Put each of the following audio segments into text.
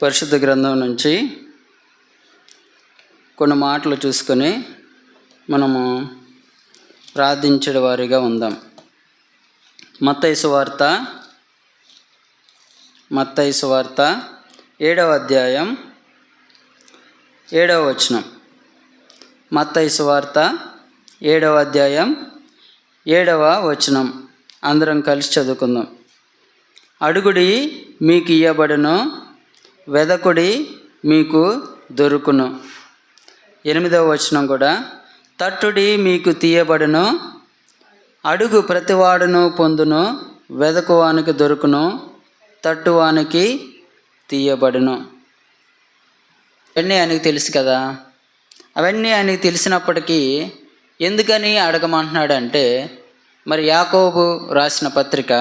పరిశుద్ధ గ్రంథం నుంచి కొన్ని మాటలు చూసుకొని మనము ప్రార్థించే వారిగా ఉందాం. మత్తయి సువార్త 7వ అధ్యాయం 7వ వచనం. మత్తయి సువార్త 7వ అధ్యాయం 7వ వచనం అందరం కలిసి చదువుకుందాం. అడుగుడి మీకు ఇయ్యబడును, వెదకుడి మీకు దొరుకును. 8వ వచనం కూడా, తట్టుడి మీకు తీయబడును, అడుగు ప్రతివాడును పొందును, వెదకువానికి దొరుకును, తట్టువానికి తీయబడును. అవన్నీ ఆయనకు తెలుసు కదా. అవన్నీ ఆయనకు తెలిసినప్పటికీ ఎందుకని అడగమంటున్నాడు అంటే, మరి యాకోబు రాసిన పత్రిక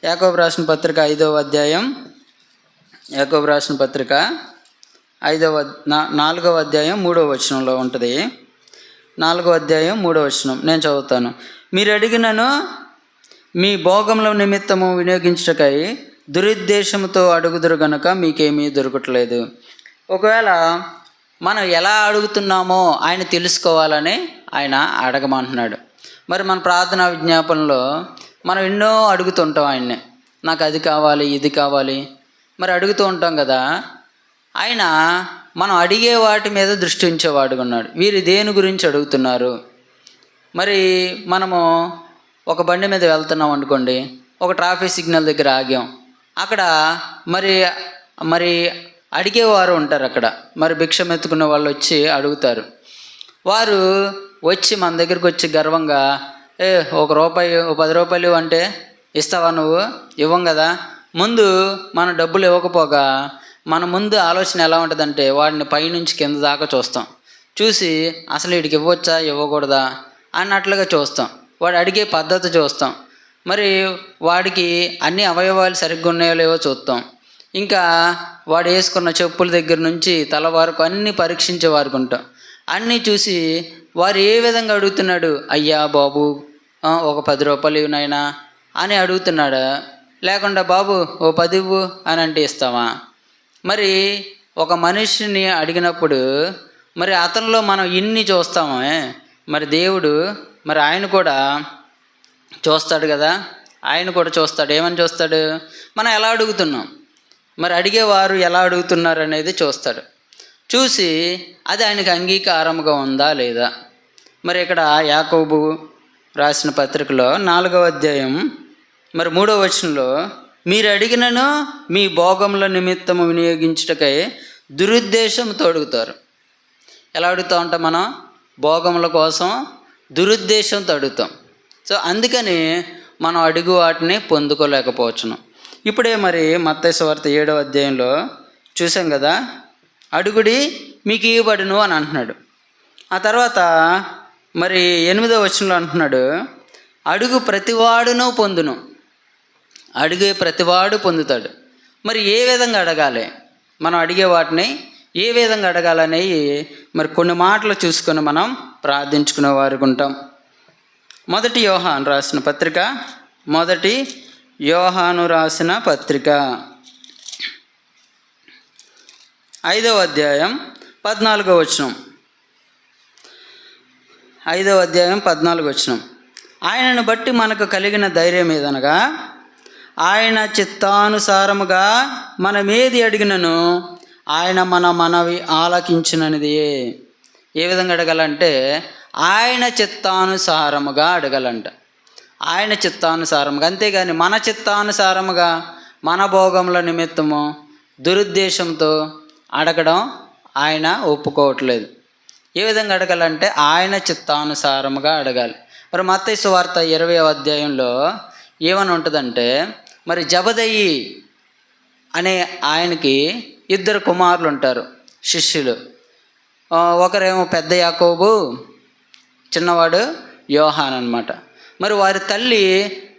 5వ అధ్యాయం 4వ అధ్యాయం 3వ వచనంలో ఉంటుంది. 4వ అధ్యాయం 3వ వచనం నేను చదువుతాను. మీరు అడిగినను మీ భోగముల నిమిత్తము వినియోగించుటకై దురుద్దేశంతో అడుగుదురు గనుక మీకేమీ దొరకట్లేదు. ఒకవేళ మనం ఎలా అడుగుతున్నామో ఆయన తెలుసుకోవాలని ఆయన అడగమంటున్నాడు. మరి మన ప్రార్థనా విజ్ఞాపనలో మనం ఎన్నో అడుగుతుంటాం ఆయన్నే, నాకు అది కావాలి, ఇది కావాలి, మరి అడుగుతూ ఉంటాం కదా. ఆయన మనం అడిగే వాటి మీద దృష్టి ఉంచేవాడుగా ఉన్నాడు. వీరు దేని గురించి అడుగుతున్నారు? మరి మనము ఒక బండి మీద వెళ్తున్నాం అనుకోండి, ఒక ట్రాఫిక్ సిగ్నల్ దగ్గర ఆగాం. అక్కడ మరి అడిగేవారు ఉంటారు. అక్కడ మరి భిక్షం ఎత్తుకున్న వాళ్ళు వచ్చి అడుగుతారు. వారు వచ్చి మన దగ్గరికి వచ్చి గర్వంగా, ఒక రూపాయి 10 రూపాయలు అంటే ఇస్తావా నువ్వు? ఇవ్వం కదా. ముందు మన డబ్బులు ఇవ్వకపోగా మన ముందు ఆలోచన ఎలా ఉంటుందంటే, వాడిని పైనుంచి కింద దాకా చూస్తాం. చూసి అసలు వీడికి ఇవ్వచ్చా ఇవ్వకూడదా అన్నట్లుగా చూస్తాం. వాడు అడిగే పద్ధతి చూస్తాం. మరి వాడికి అన్ని అవయవాలు సరిగ్గా ఉన్నాయో లేవో చూస్తాం. ఇంకా వాడు వేసుకున్న చెప్పుల దగ్గర నుంచి తల వరకు అన్నీ పరీక్షించే వారికి ఉంటాం. అన్నీ చూసి వారు ఏ విధంగా అడుగుతున్నాడు, అయ్యా బాబు ఒక 10 రూపాయలు ఇవ్వనైనా అని అడుగుతున్నాడా, లేకుండా బాబు ఓ 10 ఇవ్వు అని అంటే ఇస్తామా? మరి ఒక మనిషిని అడిగినప్పుడు మరి అతనిలో మనం ఇన్ని చూస్తామే, మరి దేవుడు మరి ఆయన కూడా చూస్తాడు కదా. ఆయన కూడా చూస్తాడు. ఏమని చూస్తాడు? మనం ఎలా అడుగుతున్నాం, మరి అడిగేవారు ఎలా అడుగుతున్నారు అనేది చూస్తాడు. చూసి అది ఆయనకు అంగీకారంగా ఉందా లేదా. మరి ఇక్కడ యాకోబు రాసిన పత్రికలో 4వ అధ్యాయం 3వ వచనంలో, మీరు అడిగినను మీ భోగముల నిమిత్తము వినియోగించుటకై దురుద్దేశంతో అడుగుతారు. ఎలా అడుగుతూ ఉంటాం? మనం భోగముల కోసం దురుద్దేశంతో అడుగుతాం. సో అందుకని మనం అడుగు వాటిని పొందుకోలేకపోవచ్చును. ఇప్పుడే మరి మత్తయి సువార్త 7వ అధ్యాయంలో చూసాం కదా, అడుగుడి మీకు ఇవ్వబడును అని అంటున్నాడు. ఆ తర్వాత మరి 8వ వచనంలో అంటున్నాడు, అడుగు ప్రతివాడును పొందును. అడిగే ప్రతివాడు పొందుతాడు. మరి ఏ విధంగా అడగాలి, మనం అడిగే వాటిని ఏ విధంగా అడగాలనేవి మరి కొన్ని మాటలు చూసుకొని మనం ప్రార్థించుకునే వారికి ఉంటాం. 1 యోహాను రాసిన పత్రిక 5వ అధ్యాయం 14వ వచనం. 5వ అధ్యాయం 14వ వచనం. ఆయనను బట్టి మనకు కలిగిన ధైర్యం ఏదనగా, ఆయన చిత్తానుసారముగా మనమేది అడిగినను ఆయన మన మనవి ఆలకించినది. ఏ విధంగా అడగాలంటే ఆయన చిత్తానుసారముగా అడగాలంట. ఆయన చిత్తానుసారముగా, అంతేగాని మన చిత్తానుసారముగా మన భోగముల నిమిత్తము దురుద్దేశంతో అడగడం ఆయన ఒప్పుకోవట్లేదు. ఏ విధంగా అడగాలంటే ఆయన చిత్తానుసారముగా అడగాలి. మరి మత్తయి సువార్త 20వ అధ్యాయంలో ఏమని ఉంటుందంటే, మరి జబదయి అనే ఆయనకి 2 కుమారులు ఉంటారు, శిష్యులు. ఒకరేమో పెద్ద యాకోబు, చిన్నవాడు యోహాన్ అన్నమాట. మరి వారి తల్లి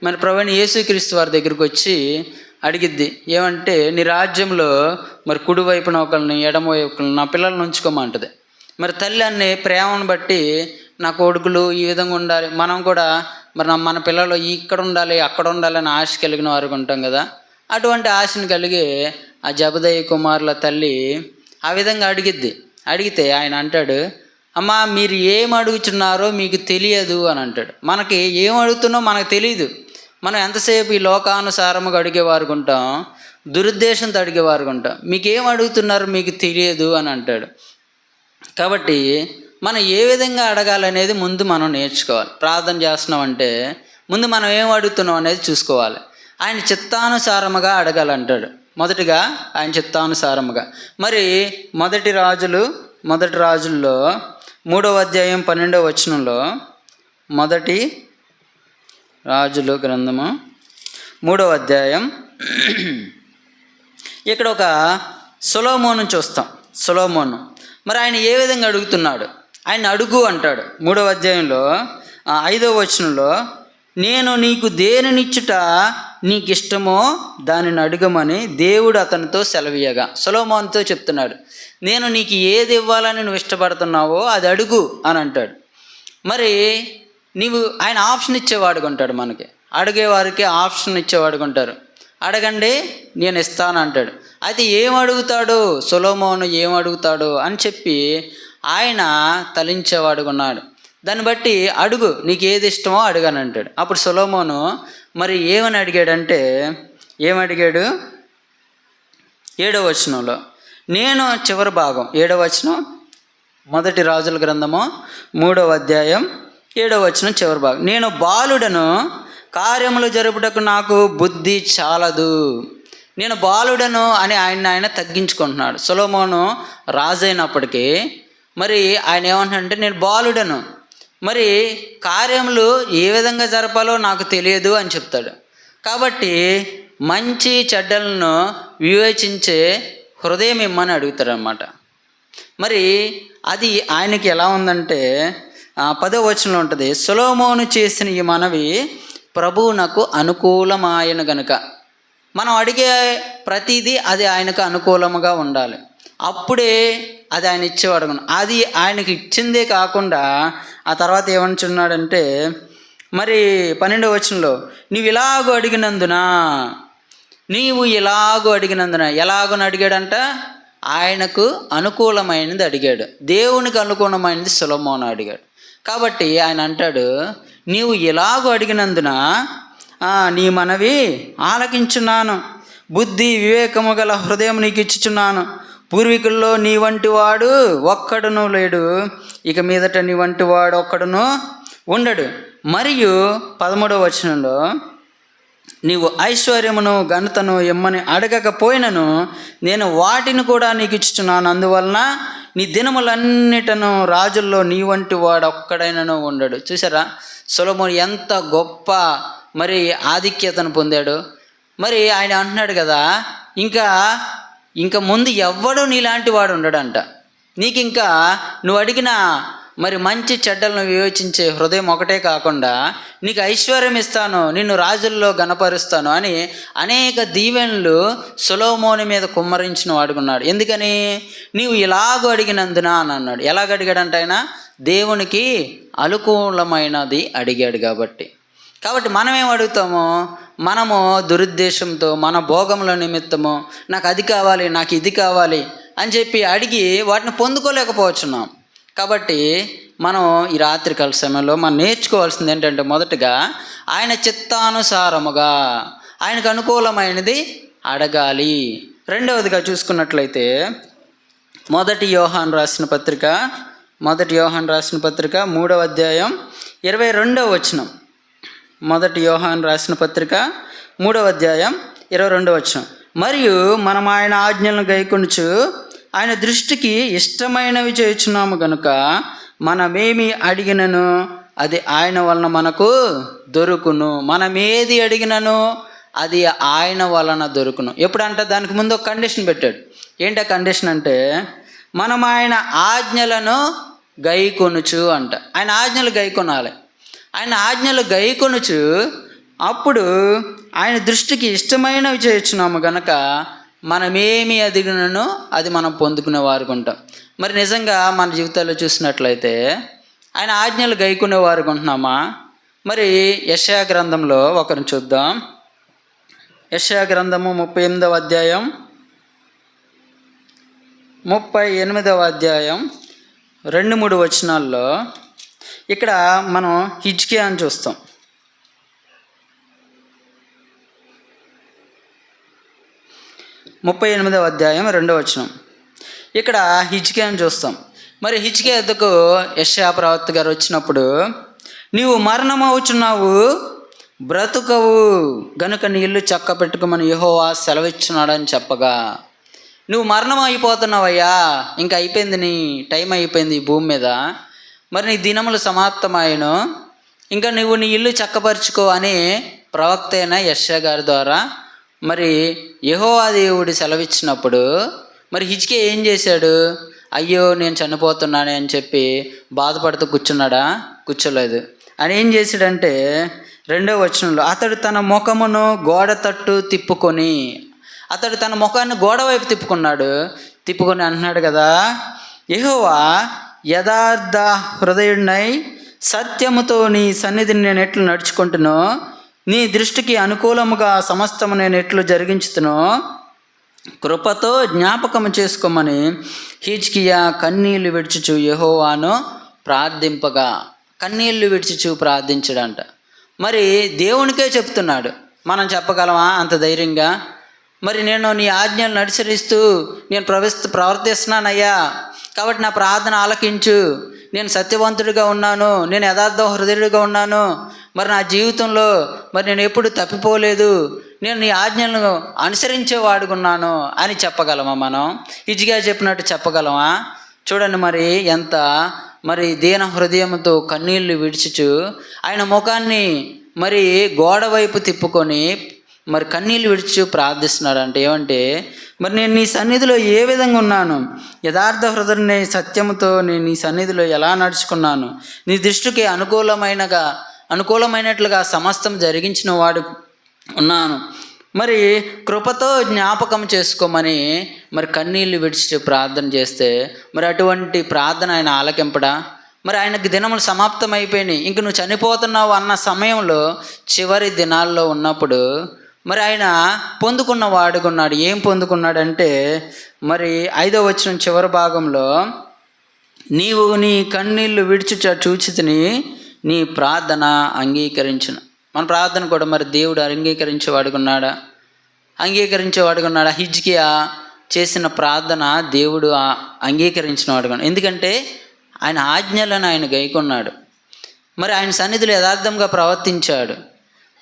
మరి ప్రభువైన యేసుక్రీస్తు వారి దగ్గరికి వచ్చి అడిగిద్ది. ఏమంటే, నీ రాజ్యంలో మరి కుడివైపున ఒకరిని ఎడమవైపున నా పిల్లలను ఉంచుకోమంటుంది. మరి తల్లి అనే ప్రేమను బట్టి నా కొడుకులు ఈ విధంగా ఉండాలి, మనం కూడా మరి మన పిల్లలు ఇక్కడ ఉండాలి అక్కడ ఉండాలని ఆశ కలిగిన వారికి ఉంటాం కదా. అటువంటి ఆశను కలిగి ఆ జబదయి కుమారుల తల్లి ఆ విధంగా అడిగితే ఆయన అంటాడు, అమ్మా మీరు ఏం అడుగుతున్నారో మీకు తెలియదు అని అంటాడు. మనకి ఏం అడుగుతున్నామో మనకు తెలియదు. మనం ఎంతసేపు ఈ లోకానుసారముగా అడిగేవారు ఉంటాం, దురుద్దేశంతో అడిగేవారు ఉంటాం. మీకేం అడుగుతున్నారో మీకు తెలియదు అని అంటాడు. కాబట్టి మనం ఏ విధంగా అడగాలనేది ముందు మనం నేర్చుకోవాలి. ప్రార్థన చేస్తున్నామంటే ముందు మనం ఏం అడుగుతున్నాం అనేది చూసుకోవాలి. ఆయన చిత్తానుసారముగా అడగాలంటాడు. మొదటిగా ఆయన చిత్తానుసారముగా. మరి మొదటి రాజుల్లో 3వ అధ్యాయం 12వ వచనంలో, మొదటి రాజులు గ్రంథము 3వ అధ్యాయం ఇక్కడ ఒక సొలొమోను చూస్తాం. సొలొమోను మరి ఆయన ఏ విధంగా అడుగుతున్నాడు? ఆయన అడుగు అంటాడు 3వ అధ్యాయంలో 5వ వచనంలో, నేను నీకు దేనినిచ్చుట నీకు ఇష్టమో దానిని అడుగమని దేవుడు అతనితో సెలవీయగా. సొలొమోనుతో చెప్తున్నాడు, నేను నీకు ఏది ఇవ్వాలని నువ్వు ఇష్టపడుతున్నావో అది అడుగు అని అంటాడు. మరి ఆయన ఆప్షన్ ఇచ్చేవాడుగా ఉంటాడు. మనకి అడిగేవారికి ఆప్షన్ ఇచ్చేవాడుగా ఉంటారు. అడగండి నేను ఇస్తాను అంటాడు. అయితే ఏం అడుగుతాడు సొలొమోను, ఏం అడుగుతాడు అని చెప్పి ఆయన తలించేవాడుగా ఉన్నాడు. దాన్ని బట్టి అడుగు, నీకు ఏది ఇష్టమో అడుగని అంటాడు. అప్పుడు సొలొమోను మరి ఏమని అడిగాడంటే, ఏమడిగాడు? 7వ వచనంలో, నేను చివరి భాగం 7వ వచనం, మొదటి రాజుల గ్రంథము 3వ అధ్యాయం 7వ వచనం చివరి భాగం, నేను బాలుడను, కార్యములు జరుపుటకు నాకు బుద్ధి చాలదు. నేను బాలుడను అని ఆయన తగ్గించుకుంటున్నాడు. సొలొమోను రాజు అయినప్పటికీ మరి ఆయన ఏమంటాడంటే నేను బాలుడను, మరి కార్యములు ఏ విధంగా జరపాలో నాకు తెలియదు అని చెప్తాడు. కాబట్టి మంచి చెడ్డలను వివేచించే హృదయం ఇమ్మని అడుగుతారన్నమాట. మరి అది ఆయనకి ఎలా ఉందంటే 10వ వచనంలో ఉంటుంది, సొలొమోను చేసిన ఈ మనవి ప్రభువునకు అనుకూలమాయను గనుక. మనం అడిగే ప్రతిదీ అది ఆయనకు అనుకూలముగా ఉండాలి. అప్పుడే అది ఆయన ఇచ్చేవాడు. అది ఆయనకి ఇచ్చిందే కాకుండా ఆ తర్వాత ఏమంటున్నాడంటే మరి 12వ వచనంలో, నీవు ఇలాగూ అడిగినందున ఎలాగని అడిగాడంట? ఆయనకు అనుకూలమైనది అడిగాడు. దేవునికి అనుకూలమైనది సొలొమోను అడిగాడు. కాబట్టి ఆయన అంటాడు, నీవు ఇలాగూ అడిగినందున నీ మనవి ఆలకించున్నాను, బుద్ధి వివేకము గల హృదయం నీకు ఇచ్చుచున్నాను. పూర్వీకుల్లో నీ వంటి వాడు ఒక్కడును లేడు, ఇక మీదట నీ వంటి వాడు ఒక్కడును ఉండడు. మరియు 13వ వచనంలో, నీవు ఐశ్వర్యమును ఘనతను ఇమ్మని అడగకపోయినను నేను వాటిని కూడా నీకు ఇచ్చుచున్నాను. అందువలన నీ దినములన్నిటను రాజుల్లో నీ వంటి వాడు ఒక్కడైనను ఉండడు. చూసారా సొలొమోను ఎంత గొప్ప మరి ఆధిక్యతను పొందాడు. మరి ఆయన అంటున్నాడు కదా, ఇంకా ముందు ఎవ్వడు నీలాంటి వాడు ఉండడంట. నీకు ఇంకా నువ్వు అడిగిన మరి మంచి చెడ్డలను వివేచించే హృదయం ఒకటే కాకుండా నీకు ఐశ్వర్యం ఇస్తాను, నిన్ను రాజుల్లో గణపరుస్తాను అని అనేక దీవెనలు సొలొమోను మీద కుమ్మరించిన వాడుకున్నాడు. ఎందుకని? నీవు ఇలాగూ అడిగినందున అని అన్నాడు. ఎలాగ అడిగాడంట ఆయన? దేవునికి అనుకూలమైనది అడిగాడు కాబట్టి. మనం ఏం అడుగుతామో, మనము దురుద్దేశంతో మన భోగముల నిమిత్తము నాకు అది కావాలి, నాకు ఇది కావాలి అని చెప్పి అడిగి వాటిని పొందుకోలేకపోతున్నాం. కాబట్టి మనం ఈ రాత్రికాల సమయంలో మనం నేర్చుకోవాల్సింది ఏంటంటే, మొదటగా ఆయన చిత్తానుసారముగా ఆయనకు అనుకూలమైనది అడగాలి. రెండవదిగా చూసుకున్నట్లయితే మొదటి యోహాను రాసిన పత్రిక 3వ అధ్యాయం 22వ వచనం. మొదటి యోహాను రాసిన పత్రిక 3వ అధ్యాయం 22వ వచనం, మరియు మనం ఆయన ఆజ్ఞలను గైకొనుచు ఆయన దృష్టికి ఇష్టమైనవి చేయుచున్నాము గనుక మనమేమి అడిగినను అది ఆయన వలన మనకు దొరుకును. మనమేది అడిగినను అది ఆయన వలన దొరుకును. ఎప్పుడంటే దానికి ముందు ఒక కండిషన్ పెట్టాడు. ఏంటి ఆ కండిషన్ అంటే, మనం ఆయన ఆజ్ఞలను గైకొనుచు అంట. ఆయన ఆజ్ఞలు గైకొనాలి. ఆయన ఆజ్ఞలు గైకొనుచు అప్పుడు ఆయన దృష్టికి ఇష్టమైనవి చేయుచున్నాము గనక మనమేమి అడిగినను అది మనం పొందుకునే వారికి ఉంటాం. మరి నిజంగా మన జీవితాల్లో చూసినట్లయితే ఆయన ఆజ్ఞలు గైకునే వారికి ఉంటున్నామా? మరి యెషయా గ్రంథంలో ఒకరిని చూద్దాం. యెషయా గ్రంథము 38వ అధ్యాయం 38వ అధ్యాయం 2-3 వచనాల్లో ఇక్కడ మనం హిజ్కియా అని చూస్తాం. 38వ అధ్యాయం 2వ వచనం. ఇక్కడ హిజ్కియాని చూస్తాం. మరి హిజ్కియా యొద్దకు యెషయా ప్రవక్త గారు వచ్చినప్పుడు, నీవు మరణమవుచున్నావు, బ్రతుకవు గనుక నీ ఇల్లు చక్క పెట్టుకోమని యెహోవా సెలవిచ్చున్నాడని చెప్పగా, నువ్వు మరణం అయిపోతున్నావయ్యా, ఇంకా అయిపోయింది, నీ టైం అయిపోయింది ఈ భూమి మీద, మరి నీ దినములు సమాప్తమాయను, ఇంకా నువ్వు నీ ఇల్లు చక్కపరుచుకో అని ప్రవక్త అయిన యెషయా గారి ద్వారా మరి యెహోవా దేవుడు సెలవిచ్చినప్పుడు, మరి హిజ్కియా ఏం చేశాడు? అయ్యో నేను చనిపోతున్నానే అని చెప్పి బాధపడుతూ కూర్చున్నాడా? కూర్చోలేదు. ఆయన ఏం చేశాడంటే 2వ వచనంలో, అతడు తన ముఖమును గోడ తట్టు తిప్పుకొని, అతడు తన ముఖాన్ని గోడ వైపు తిప్పుకొని అంటున్నాడు కదా, యెహోవా యథార్థ హృదయుడినై సత్యముతో నీ సన్నిధిని నేను ఎట్లు నడుచుకుంటునో, నీ దృష్టికి అనుకూలముగా సమస్తము నేను ఎట్లు జరిగించుతునో కృపతో జ్ఞాపకము చేసుకోమని హిజ్కియా కన్నీళ్లు విడిచుచు యెహోవాను ప్రార్థింపగా, కన్నీళ్లు విడిచుచు ప్రార్థించడంట. మరి దేవునికే చెప్తున్నాడు. మనం చెప్పగలమా అంత ధైర్యంగా? మరి నేను నీ ఆజ్ఞలు అనుసరిస్తూ నేను ప్రవర్తిస్తున్నానయ్యా, కాబట్టి నా ప్రార్థన ఆలకించు, నేను సత్యవంతుడిగా ఉన్నాను, నేను యథార్థ హృదయుడిగా ఉన్నాను, మరి నా జీవితంలో మరి నేను ఎప్పుడు తప్పిపోలేదు, నేను నీ ఆజ్ఞలను అనుసరించేవాడుకున్నాను అని చెప్పగలమా? మనం హిజ్కియా చెప్పినట్టు చెప్పగలమా? చూడండి మరి ఎంత మరి దీన హృదయంతో కన్నీళ్లు విడిచుచు ఆయన ముఖాన్ని మరి గోడ వైపు తిప్పుకొని మరి కన్నీళ్ళు విడిచి ప్రార్థిస్తున్నాడు. అంటే ఏమంటే, మరి నేను నీ సన్నిధిలో ఏ విధంగా ఉన్నాను, యథార్థ హృదయాన్ని సత్యముతో నేను నీ సన్నిధిలో ఎలా నడుచుకున్నాను, నీ దృష్టికి అనుకూలమైనట్లుగా సమస్తం జరిగించిన వాడు ఉన్నాను, మరి కృపతో జ్ఞాపకం చేసుకోమని మరి కన్నీళ్ళు విడిచి ప్రార్థన చేస్తే, మరి అటువంటి ప్రార్థన ఆయన ఆలకింపడా? మరి ఆయనకి దినములు సమాప్తం అయిపోయినాయి, ఇంక నువ్వు చనిపోతున్నావు అన్న సమయంలో చివరి దినాల్లో ఉన్నప్పుడు మరి ఆయన పొందుకున్న వాడుకున్నాడు. ఏం పొందుకున్నాడంటే, మరి 5వ వచనం చివరి భాగంలో, నీవు నీ కన్నీళ్లు విడిచుట చూచితిని, నీ ప్రార్థన అంగీకరించును. మన ప్రార్థన కూడా మరి దేవుడు అంగీకరించేవాడుకున్నాడా? హిజ్కియా చేసిన ప్రార్థన దేవుడు అంగీకరించిన వాడుకున్నాడు. ఎందుకంటే ఆయన ఆజ్ఞలను ఆయన గైకొన్నాడు, మరి ఆయన సన్నిధిలో యథార్థంగా ప్రవర్తించాడు.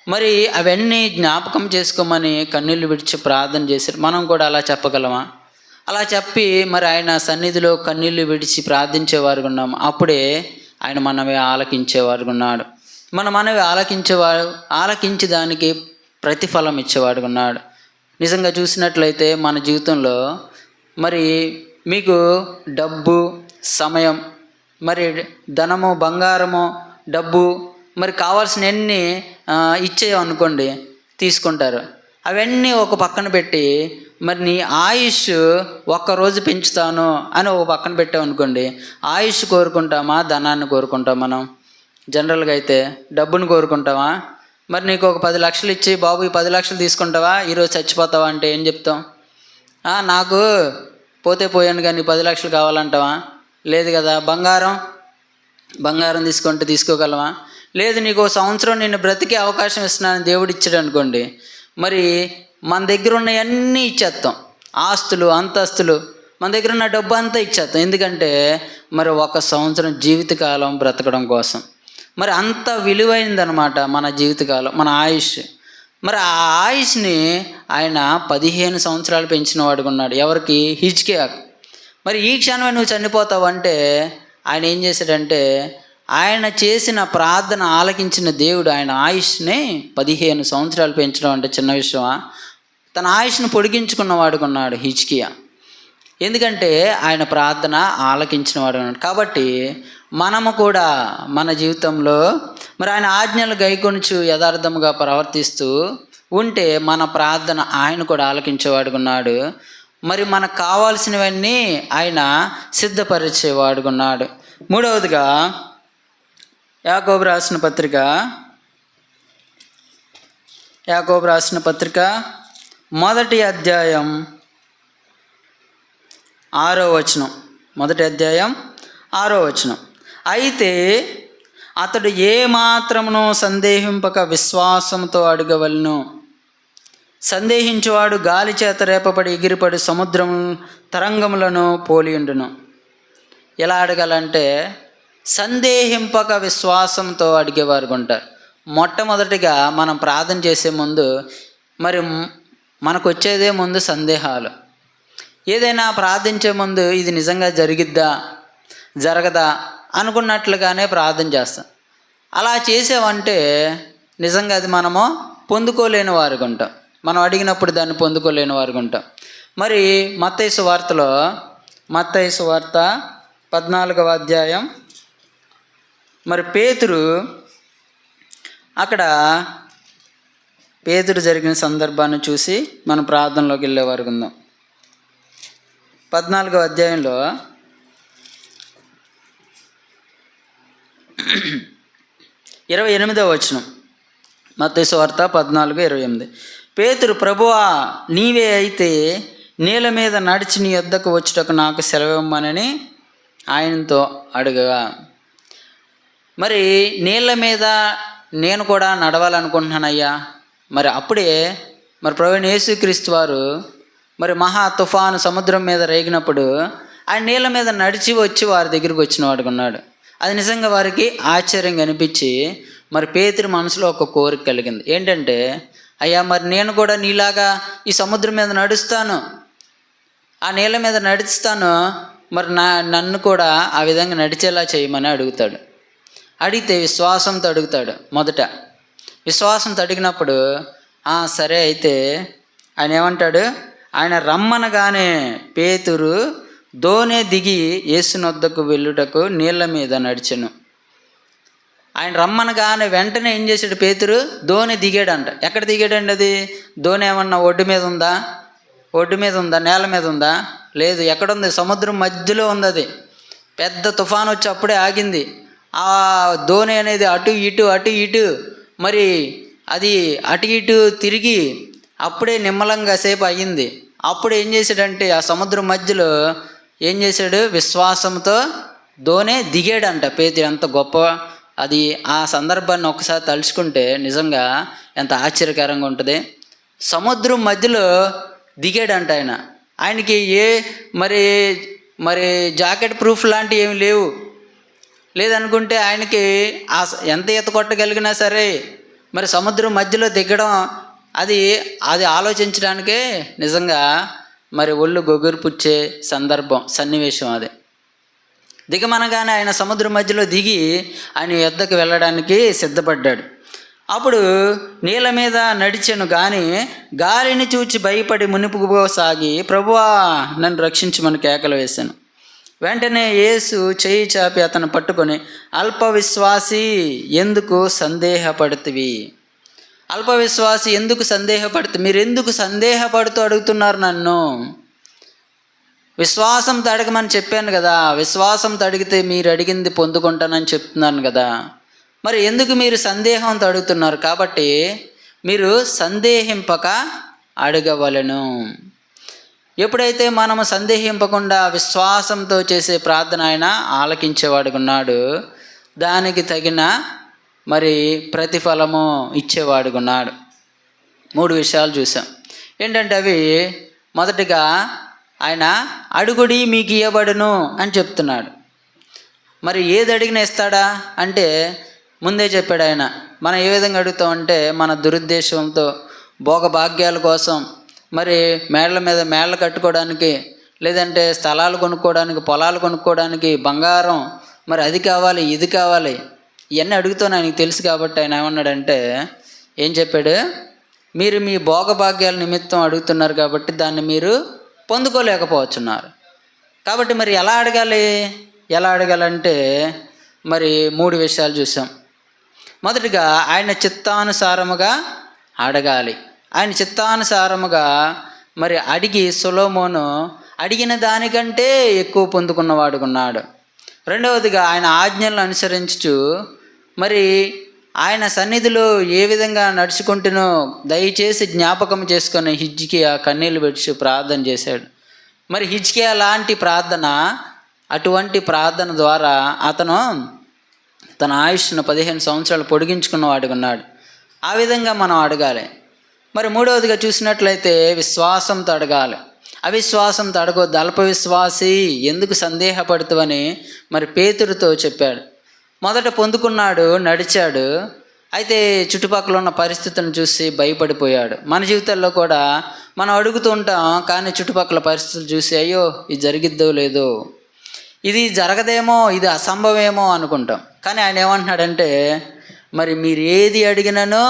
మరి అవన్నీ జ్ఞాపకం చేసుకోమని కన్నీళ్ళు విడిచి ప్రార్థన చేశారు. మనం కూడా అలా చెప్పగలమా? అలా చెప్పి మరి ఆయన సన్నిధిలో కన్నీళ్ళు విడిచి ప్రార్థించేవారు ఉన్నాము. అప్పుడే ఆయన మనమే ఆలకించేవారు ఉన్నాడు. మనవి ఆలకించి దానికి ప్రతిఫలం ఇచ్చేవాడు ఉన్నాడు. నిజంగా చూసినట్లయితే మన జీవితంలో మరి మీకు డబ్బు, సమయం, మరి ధనము, బంగారము, డబ్బు మరి కావాల్సినవన్నీ ఇచ్చేయనుకోండి, తీసుకుంటారు. అవన్నీ ఒక పక్కన పెట్టి మరి నీ ఆయుష్ ఒక్కరోజు పెంచుతాను అని ఒక పక్కన పెట్టామనుకోండి, ఆయుష్ కోరుకుంటామా, ధనాన్ని కోరుకుంటాం? మనం జనరల్గా అయితే డబ్బును కోరుకుంటామా? మరి నీకు ఒక 10 లక్షలు ఇచ్చి, బాబు ఈ 10 లక్షలు తీసుకుంటావా, ఈరోజు చచ్చిపోతావా అంటే ఏం చెప్తాం? నాకు పోయాను కానీ 10 లక్షలు కావాలంటావా? లేదు కదా. బంగారం తీసుకోగలవా? లేదు. నీకు 1 సంవత్సరం నేను బ్రతికే అవకాశం ఇస్తున్నాను దేవుడు ఇచ్చాడు అనుకోండి, మరి మన దగ్గర ఉన్నవన్నీ ఇచ్చేస్తాం, ఆస్తులు, అంతస్తులు, మన దగ్గర ఉన్న డబ్బు అంతా ఇచ్చేస్తాం. ఎందుకంటే మరి 1 సంవత్సరం జీవితకాలం బ్రతకడం కోసం. మరి అంత విలువైందనమాట మన జీవితకాలం, మన ఆయుష్. మరి ఆ ఆయుష్ని ఆయన 15 సంవత్సరాలు పెంచిన వాడుకున్నాడు. ఎవరికి? హిజ్కియా. మరి ఈ క్షణమే నువ్వు చనిపోతావంటే ఆయన ఏం చేశాడంటే, ఆయన చేసిన ప్రార్థన ఆలకించిన దేవుడు ఆయన ఆయుష్ని 15 సంవత్సరాలు పెంచడం అంటే చిన్న విషయమా? తన ఆయుష్ను పొడిగించుకున్న వాడుకున్నాడు హిజ్కియా. ఎందుకంటే ఆయన ప్రార్థన ఆలకించిన వాడు ఉన్నాడు. కాబట్టి మనము కూడా మన జీవితంలో మరి ఆయన ఆజ్ఞలు గైకొనుచు యథార్థముగా ప్రవర్తిస్తూ ఉంటే మన ప్రార్థన ఆయన కూడా ఆలకించేవాడుకున్నాడు. మరి మనకు కావాల్సినవన్నీ ఆయన సిద్ధపరిచేవాడుకున్నాడు. 3వదిగా యాకోబు రాసిన పత్రిక 1వ అధ్యాయం 6వ వచనం, మొదటి అధ్యాయం 6వ వచనం. అయితే అతడు ఏ మాత్రమును సందేహింపక విశ్వాసంతో అడగవలెను. సందేహించువాడు గాలి చేత రేపబడి ఎగిరిపడి సముద్రం తరంగములను పోలియుండును. ఎలా అడగాలంటే సందేహింపక విశ్వాసంతో అడిగేవారు ఉంటారు. మొట్టమొదటిగా మనం ప్రార్థన చేసే ముందు మరి మనకు వచ్చేదే ముందు సందేహాలు. ఏదైనా ప్రార్థించే ముందు ఇది నిజంగా జరిగిద్దా జరగదా అనుకున్నట్లుగానే ప్రార్థన చేస్తాం. అలా చేసామంటే నిజంగా అది మనము పొందుకోలేని వారికి ఉంటాం. మనం అడిగినప్పుడు దాన్ని పొందుకోలేని వారికి ఉంటాం. మరి మత్తయి సువార్తలో, మత్తయి సువార్త 14వ అధ్యాయం, మరి పేతురు అక్కడ పేతురు జరిగిన సందర్భాన్ని చూసి మనం ప్రార్థనలోకి వెళ్ళేవారు ఉందాం. 14వ అధ్యాయంలో 28వ వచనం, మత్తయి సువార్త 14:28. పేతురు, ప్రభువా నీవే అయితే నీళ్ళ మీద నడిచి నీ యొద్దకు వచ్చుటకు నాకు సెలవిమ్మనని ఆయనతో అడగగా. మరి నీళ్ళ మీద నేను కూడా నడవాలనుకుంటున్నానయ్యా. మరి అప్పుడే మరి ప్రభువైన యేసుక్రీస్తు వారు మరి మహా తుఫాను సముద్రం మీద రేగినప్పుడు ఆయన నీళ్ళ మీద నడిచి వచ్చి వారి దగ్గరికి వచ్చిన వాడికి ఉన్నాడు. అది నిజంగా వారికి ఆశ్చర్యంగా అనిపించి మరి పేతురు మనసులో ఒక కోరిక కలిగింది. ఏంటంటే, అయ్యా మరి నేను కూడా నీలాగా ఈ సముద్రం మీద నడుస్తాను, ఆ నీళ్ళ మీద నడుస్తాను, మరి నన్ను కూడా ఆ విధంగా నడిచేలా చేయమని అడుగుతాడు. అడిగితే విశ్వాసంతో అడుగుతాడు. మొదట విశ్వాసంతో అడిగినప్పుడు సరే అయితే ఆయన ఏమంటాడు, ఆయన రమ్మనగానే పేతురు దోణి దిగి యేసునొద్దకు వెళ్ళుటకు నీళ్ళ మీద నడిచెను. ఆయన రమ్మనగానే వెంటనే ఏం చేశాడు, పేతురు దోణి దిగాడంట. ఎక్కడ దిగాడండి? అది దోణి ఏమన్నా ఒడ్డు మీద ఉందా? ఒడ్డు మీద ఉందా? నేల మీద ఉందా? లేదు. ఎక్కడుంది? సముద్రం మధ్యలో ఉంది. అది పెద్ద తుఫాను వచ్చి అప్పుడే ఆగింది. ఆ దోణి అనేది అటు ఇటు మరి అది అటు ఇటు తిరిగి అప్పుడే నిమ్మలంగా సేపు అయ్యింది. అప్పుడు ఏం చేశాడంటే ఆ సముద్రం మధ్యలో ఏం చేశాడు, విశ్వాసంతో దోణి దిగాడంట పేతురు. ఎంత గొప్ప అది! ఆ సందర్భాన్ని ఒకసారి తలుచుకుంటే నిజంగా ఎంత ఆశ్చర్యకరంగా ఉంటుంది. సముద్రం మధ్యలో దిగాడంట ఆయన. ఆయనకి మరి జాకెట్ ప్రూఫ్ లాంటివి ఏమి లేవు. లేదనుకుంటే ఆయనకి ఎంత ఈత కొట్టగలిగినా సరే మరి సముద్రం మధ్యలో దిగడం అది ఆలోచించడానికే నిజంగా మరి ఒళ్ళు గొగురుపుచ్చే సన్నివేశం అది. దిగమనగానే ఆయన సముద్రం మధ్యలో దిగి ఆయన యొద్దకు వెళ్ళడానికి సిద్ధపడ్డాడు. అప్పుడు నీళ్ళ మీద నడిచెను కానీ గాలిని చూచి భయపడి మునిపుకుపోసాగి ప్రభువా నన్ను రక్షించమని కేకలు వేశాను. వెంటనే యేసు చేయి చాపి అతను పట్టుకొని, అల్ప విశ్వాసి ఎందుకు సందేహపడుతువి? అల్ప విశ్వాసి ఎందుకు సందేహపడుతు? మీరు ఎందుకు సందేహపడుతూ అడుగుతున్నారు నన్ను? విశ్వాసంతో అడగమని చెప్పాను కదా. విశ్వాసంతో అడిగితే మీరు అడిగింది పొందుకుంటానని చెప్తున్నాను కదా. మరి ఎందుకు మీరు సందేహంతో అడుగుతున్నారు? కాబట్టి మీరు సందేహింపక అడగవలెను. ఎప్పుడైతే మనము సందేహింపకుండా విశ్వాసంతో చేసే ప్రార్థన ఆయన ఆలకించేవాడుగా ఉన్నాడు. దానికి తగిన మరి ప్రతిఫలము ఇచ్చేవాడుగా ఉన్నాడు. 3 విషయాలు చూసాం. ఏంటంటే అవి, మొదటిగా ఆయన అడుగుడి మీకు ఇవ్వబడును అని చెప్తున్నాడు. మరి ఏది అడిగినా ఇస్తాడా అంటే ముందే చెప్పాడు ఆయన. మనం ఏ విధంగా అడుగుతామంటే మన దురుద్దేశంతో భోగభాగ్యాల కోసం, మరి మేళ్ళ మీద మేళ్ళ కట్టుకోవడానికి, లేదంటే స్థలాలు కొనుక్కోవడానికి, పొలాలు కొనుక్కోవడానికి, బంగారం, మరి అది కావాలి ఇది కావాలి, ఇవన్నీ అడుగుతాను ఆయనకి తెలుసు. కాబట్టి ఆయన ఏమన్నాడంటే, ఏం చెప్పాడు, మీరు మీ భోగభాగ్యాల నిమిత్తం అడుగుతున్నారు కాబట్టి దాన్ని మీరు పొందుకోలేకపోతున్నారు. కాబట్టి మరి ఎలా అడగాలంటే మరి 3 విషయాలు చూసాం. మొదటిగా ఆయన చిత్తానుసారముగా అడగాలి. ఆయన చిత్తానుసారముగా మరి అడిగి సొలొమోను అడిగిన దానికంటే ఎక్కువ పొందుకున్నవాడుకున్నాడు. రెండవదిగా ఆయన ఆజ్ఞలను అనుసరించుచు మరి ఆయన సన్నిధిలో ఏ విధంగా నడుచుకుంటునో దయచేసి జ్ఞాపకం చేసుకొని హిజ్కియా కన్నీళ్ళు పెట్టి ప్రార్థన చేశాడు. మరి హిజ్కియా లాంటి ప్రార్థన, అటువంటి ప్రార్థన ద్వారా అతను తన ఆయుష్ను 15 సంవత్సరాలు పొడిగించుకున్నవాడుగా ఉన్నాడు. ఆ విధంగా మనం అడగాలి. మరి మూడవదిగా చూసినట్లయితే విశ్వాసంతో అడగాలి. అవిశ్వాసంతో అడగొద్దు. అల్ప విశ్వాసి ఎందుకు సందేహపడుతువని మరి పేతురుతో చెప్పాడు. మొదట పొందుకున్నాడు, నడిచాడు. అయితే చుట్టుపక్కల ఉన్న పరిస్థితులను చూసి భయపడిపోయాడు. మన జీవితాల్లో కూడా మనం అడుగుతూ ఉంటాం, కానీ చుట్టుపక్కల పరిస్థితులు చూసి అయ్యో ఇది జరిగిద్దో లేదో, ఇది జరగదేమో, ఇది అసంభవేమో అనుకుంటాం. కానీ ఆయన ఏమంటున్నాడంటే, మరి మీరు ఏది అడిగినానో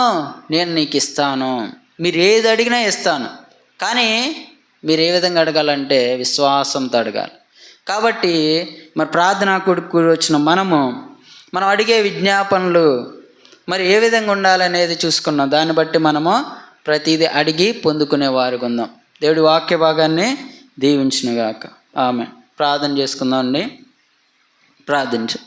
నేను నీకు ఇస్తాను, మీరు ఏది అడిగినా ఇస్తాను. కానీ మీరు ఏ విధంగా అడగాలంటే విశ్వాసంతో అడగాలి. కాబట్టి మరి ప్రార్థనా కూడికి వచ్చిన మనం అడిగే విజ్ఞాపనలు మరి ఏ విధంగా ఉండాలనేది చూసుకున్నాం. దాన్ని బట్టి మనము ప్రతిదీ అడిగి పొందుకునేవారుగా ఉందాం. దేవుడి వాక్య భాగాన్ని దీవించునుగాక. ఆమె ప్రార్థన చేసుకుందాం అండి. ప్రార్థించు.